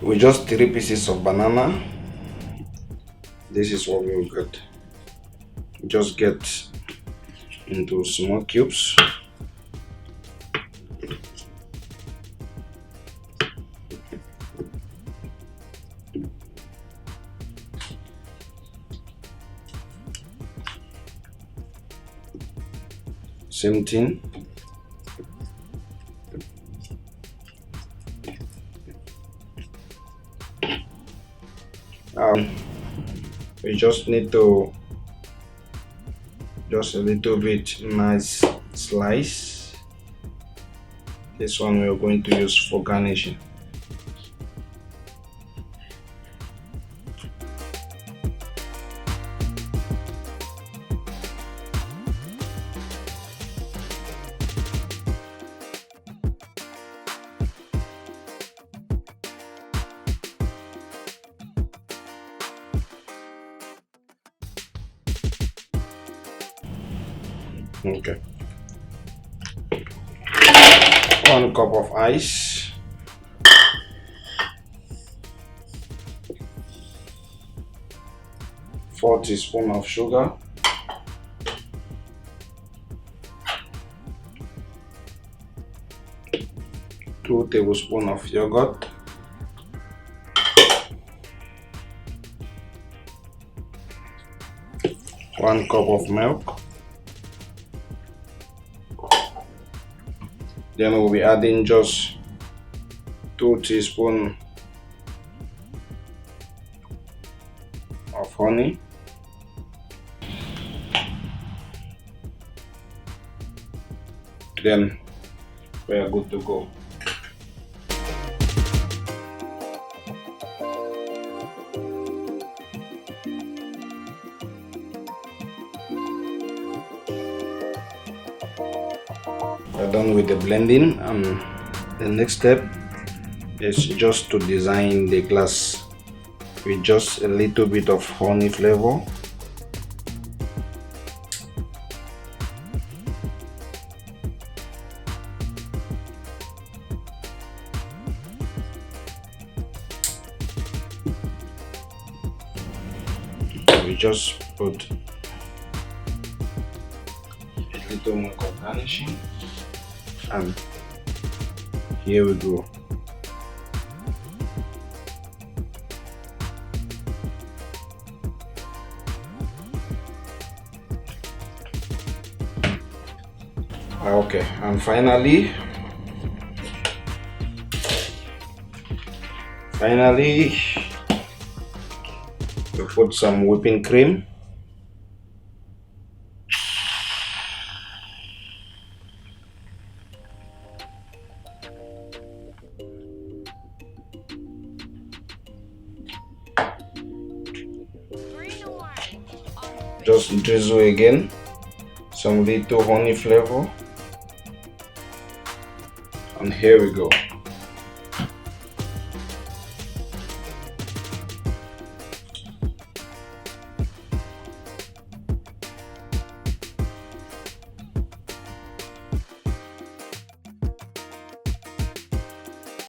With just 3 pieces of banana, this is what we will get. Just get into small cubes. Same thing. We just need to just a little bit nice slice. This one we are going to use for garnishing. Okay. 1 cup of ice. Four teaspoons of sugar. Two tablespoons of yogurt. One cup of milk. Then we'll be adding just 2 teaspoons of honey. Then we are good to go. We're done with the blending, and the next step is just to design the glass with just a little bit of honey flavor. We just put a little more of garnishing, and here we go. Okay, and finally we put some whipping cream. Just drizzle again some little honey flavor, and here we go.